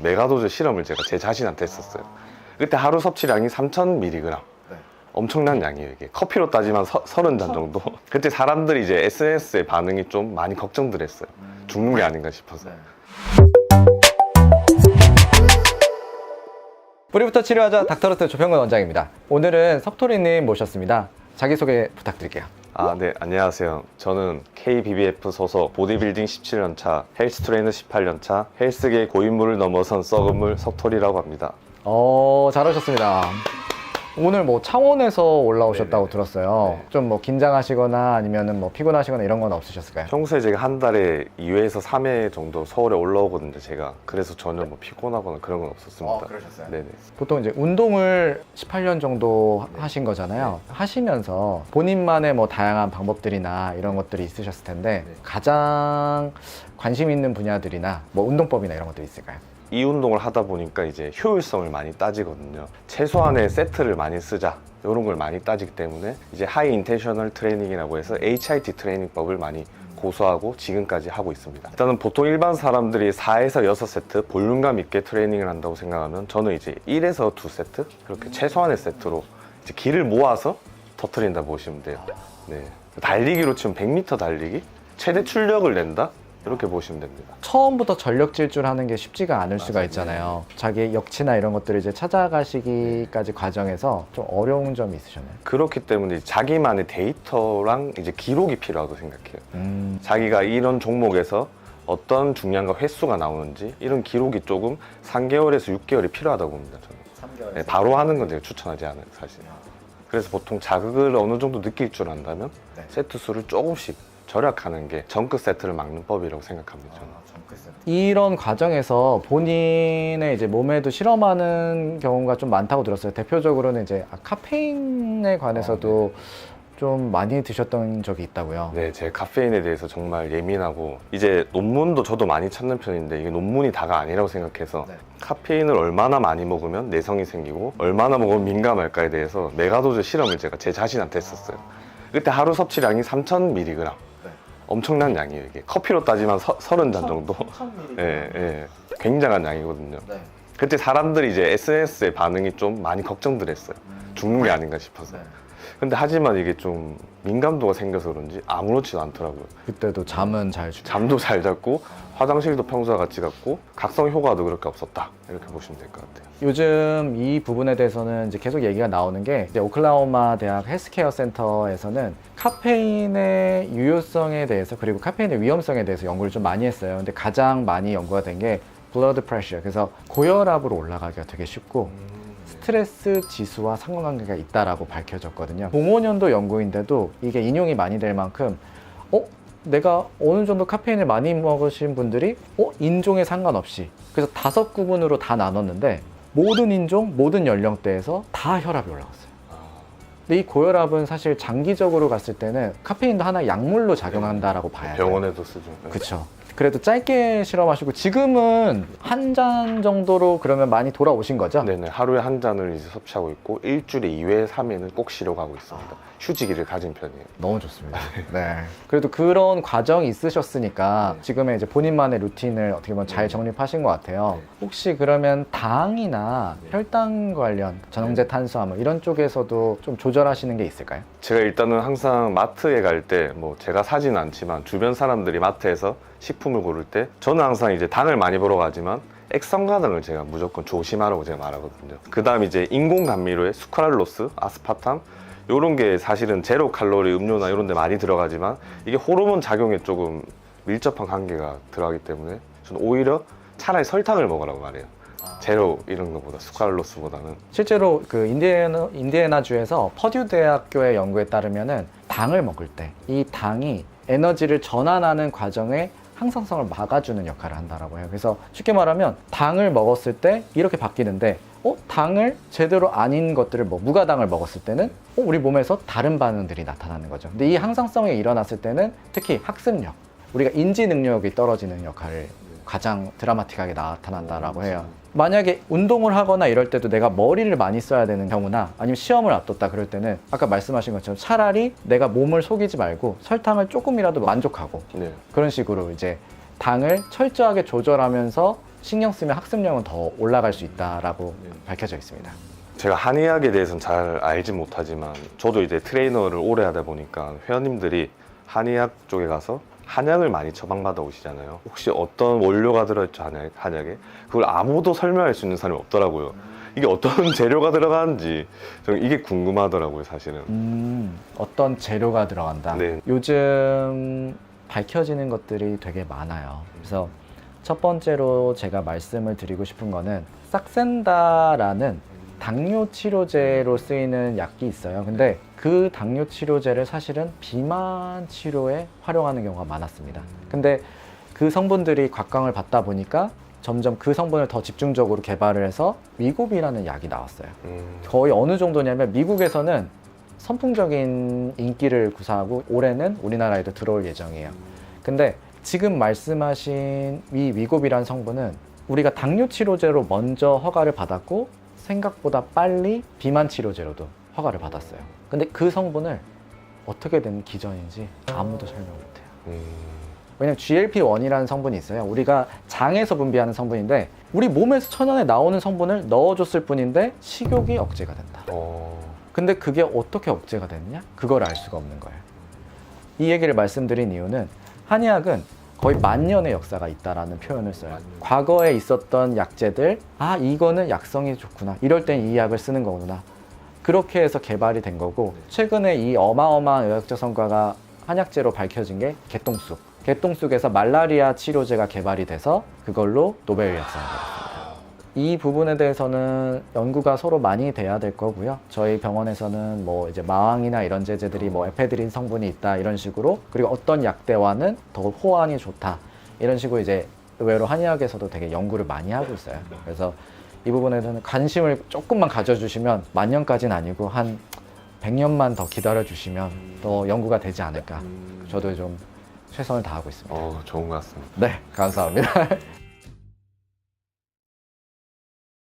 메가도즈 실험을 제가 제 자신한테 했었어요. 그때 하루 섭취량이 3000mg. 엄청난 양이에요. 이게 커피로 따지면 30잔 정도. 그때 사람들이 이제 SNS의 반응이 좀 많이 걱정들 했어요. 죽는 게 아닌가 싶어서. 뿌리부터 치료하자 닥터르트 조평근 원장입니다. 오늘은 석토리님 모셨습니다. 자기소개 부탁드릴게요. 네, 안녕하세요. 저는 KBBF 소속 보디빌딩 17년차, 헬스 트레이너 18년차, 헬스계 고인물을 넘어선 썩은 물 석토리라고 합니다. 잘 오셨습니다. 오늘 뭐 창원에서 올라오셨다고 들었어요. 네. 좀 뭐 긴장하시거나 아니면은 뭐 피곤하시거나 이런 건 없으셨을까요? 평소에 제가 한 달에 2회에서 3회 정도 서울에 올라오거든요, 제가. 그래서 전혀 뭐 피곤하거나 그런 건 없었습니다. 그러셨어요? 네네. 보통 이제 운동을 18년 정도 하신 거잖아요. 하시면서 본인만의 뭐 다양한 방법들이나 이런 것들이 있으셨을 텐데 가장 관심 있는 분야들이나 뭐 운동법이나 이런 것들이 있을까요? 이 운동을 하다 보니까 이제 효율성을 많이 따지거든요. 최소한의 세트를 많이 쓰자, 이런 걸 많이 따지기 때문에 이제 하이 인텐셔널 트레이닝이라고 해서 HIT 트레이닝법을 많이 고수하고 지금까지 하고 있습니다. 일단은 보통 일반 사람들이 4에서 6세트 볼륨감 있게 트레이닝을 한다고 생각하면 저는 이제 1에서 2세트 그렇게 최소한의 세트로 이제 기를 모아서 터트린다 보시면 돼요. 네. 달리기로 치면 100m 달리기, 최대 출력을 낸다, 이렇게 보시면 됩니다. 처음부터 전력 질주하는 게 쉽지가 않을 수가 있잖아요. 자기의 역치나 이런 것들을 이제 찾아가시기까지 과정에서 좀 어려운 점이 있으셨나요? 그렇기 때문에 자기만의 데이터랑 이제 기록이 필요하다고 생각해요. 자기가 이런 종목에서 어떤 중량과 횟수가 나오는지 이런 기록이 조금 3개월에서 6개월이 필요하다고 봅니다. 저는. 네, 바로 하는 건 제가 추천하지 않아요, 사실. 그래서 보통 자극을 어느 정도 느낄 줄 안다면 세트 수를 조금씩 절약하는 게 정크 세트를 막는 법이라고 생각합니다. 저는. 이런 과정에서 본인의 이제 몸에도 실험하는 경우가 좀 많다고 들었어요. 대표적으로는 이제 카페인에 관해서도 좀 많이 드셨던 적이 있다고요. 네, 제 카페인에 대해서 정말 예민하고 이제 논문도 저도 많이 찾는 편인데 이게 논문이 다가 아니라고 생각해서 카페인을 얼마나 많이 먹으면 내성이 생기고 얼마나 먹으면 민감할까에 대해서 메가도즈 실험을 제가 제 자신한테 했었어요. 그때 하루 섭취량이 3000mg. 엄청난 양이에요. 이게 커피로 따지면 30잔 정도. 예. 굉장한 양이거든요. 그때 사람들이 이제 SNS의 반응이 좀 많이 걱정들 했어요. 죽는 게 아닌가 싶어서. 근데 하지만 이게 좀 민감도가 생겨서 그런지 아무렇지도 않더라고요. 그때도 잠은 잘 주고 잠도 잘 잤고 화장실도 평소와 같이 갔고 각성 효과도 그렇게 없었다, 이렇게 보시면 될 것 같아요. 요즘 이 부분에 대해서는 이제 계속 얘기가 나오는 게 이제 오클라호마 대학 헬스케어 센터에서는 카페인의 유효성에 대해서 그리고 카페인의 위험성에 대해서 연구를 좀 많이 했어요. 근데 가장 많이 연구가 된 게 블러드 프레셔, 그래서 고혈압으로 올라가기가 되게 쉽고 스트레스 지수와 상관관계가 있다라고 밝혀졌거든요. 05년도 연구인데도 이게 인용이 많이 될 만큼 내가 어느 정도 카페인을 많이 먹으신 분들이 인종에 상관없이 그래서 5구분으로 다 나눴는데 모든 인종, 모든 연령대에서 다 혈압이 올라갔어요. 근데 이 고혈압은 사실 장기적으로 갔을 때는 카페인도 하나의 약물로 작용한다라고 봐야 돼요. 병원에도 쓰죠. 그렇죠. 그래도 짧게 실험하시고 지금은 한 잔 정도로 그러면 많이 돌아오신 거죠? 네네. 하루에 한 잔을 이제 섭취하고 있고 일주일에 2회, 3회는 꼭 쉬려고 있습니다. 휴지기를 가진 편이에요. 너무 좋습니다. 네. 그래도 그런 과정이 있으셨으니까 지금의 이제 본인만의 루틴을 어떻게 보면 잘 정립하신 것 같아요. 혹시 그러면 당이나 혈당 관련 전형제 탄수화물 이런 쪽에서도 좀 조절하시는 게 있을까요? 제가 일단은 항상 마트에 갈 때 뭐 제가 사지는 않지만 주변 사람들이 마트에서 식품을 고를 때 저는 항상 이제 당을 많이 보러 가지만 액성가당을 제가 무조건 조심하라고 제가 말하거든요. 그 다음 이제 인공 감미료의 수크랄로스, 아스파탐 이런 게 사실은 제로 칼로리 음료나 이런 데 많이 들어가지만 이게 호르몬 작용에 조금 밀접한 관계가 들어가기 때문에 저는 오히려 차라리 설탕을 먹으라고 말해요. 제로 이런 것보다 수크랄로스보다는. 실제로 그 인디애나주에서 퍼듀 대학교의 연구에 따르면은 당을 먹을 때 이 당이 에너지를 전환하는 과정에 항상성을 막아주는 역할을 한다라고 해요. 그래서 쉽게 말하면 당을 먹었을 때 이렇게 바뀌는데 당을 제대로 아닌 것들을 뭐 무가당을 먹었을 때는 우리 몸에서 다른 반응들이 나타나는 거죠. 근데 이 항상성이 일어났을 때는 특히 학습력, 우리가 인지 능력이 떨어지는 역할을 가장 드라마틱하게 나타난다라고 해요. 만약에 운동을 하거나 이럴 때도 내가 머리를 많이 써야 되는 경우나 아니면 시험을 앞뒀다 그럴 때는 아까 말씀하신 것처럼 차라리 내가 몸을 속이지 말고 설탕을 조금이라도 만족하고 그런 식으로 이제 당을 철저하게 조절하면서 신경 쓰면 학습량은 더 올라갈 수 있다라고 밝혀져 있습니다. 제가 한의학에 대해서는 잘 알지 못하지만 저도 이제 트레이너를 오래 하다 보니까 회원님들이 한의학 쪽에 가서 한약을 많이 처방받아 오시잖아요. 혹시 어떤 원료가 들어있죠, 한약에? 그걸 아무도 설명할 수 있는 사람이 없더라고요. 이게 어떤 재료가 들어가는지 저는 이게 궁금하더라고요, 사실은. 어떤 재료가 들어간다. 네. 요즘 밝혀지는 것들이 되게 많아요. 그래서 첫 번째로 제가 말씀을 드리고 싶은 거는 싹센다라는 당뇨 치료제로 쓰이는 약이 있어요. 근데 그 당뇨 치료제를 사실은 비만 치료에 활용하는 경우가 많았습니다. 근데 그 성분들이 곽광을 받다 보니까 점점 그 성분을 더 집중적으로 개발을 해서 위고비라는 약이 나왔어요. 거의 어느 정도냐면 미국에서는 선풍적인 인기를 구사하고 올해는 우리나라에도 들어올 예정이에요. 근데 지금 말씀하신 이 위고비라는 성분은 우리가 당뇨 치료제로 먼저 허가를 받았고 생각보다 빨리 비만 치료제로도 허가를 받았어요. 근데 그 성분을 어떻게 된 기전인지 아무도 설명 못해요. 왜냐면 GLP-1이라는 성분이 있어요. 우리가 장에서 분비하는 성분인데 우리 몸에서 천연에 나오는 성분을 넣어줬을 뿐인데 식욕이 억제가 된다. 근데 그게 어떻게 억제가 됐냐? 그걸 알 수가 없는 거예요. 이 얘기를 말씀드린 이유는 한의학은 거의 만년의 역사가 있다라는 표현을 써요. 과거에 있었던 약재들, 아 이거는 약성이 좋구나, 이럴 땐 이 약을 쓰는 거구나, 그렇게 해서 개발이 된 거고, 최근에 이 어마어마한 의학적 성과가 한약재로 밝혀진 게 개똥쑥. 개똥쑥에서 말라리아 치료제가 개발이 돼서 그걸로 노벨 의학상을 받았습니다. 이 부분에 대해서는 연구가 서로 많이 돼야 될 거고요. 저희 병원에서는 뭐 이제 마왕이나 이런 제제들이 뭐 에페드린 성분이 있다 이런 식으로, 그리고 어떤 약대와는 더 호환이 좋다 이런 식으로 이제 의외로 한의학에서도 되게 연구를 많이 하고 있어요. 그래서 이 부분에 대해서는 관심을 조금만 가져주시면 만년까지는 아니고 한 100년만 더 기다려주시면 더 연구가 되지 않을까. 저도 좀 최선을 다하고 있습니다. 좋은 것 같습니다. 네, 감사합니다.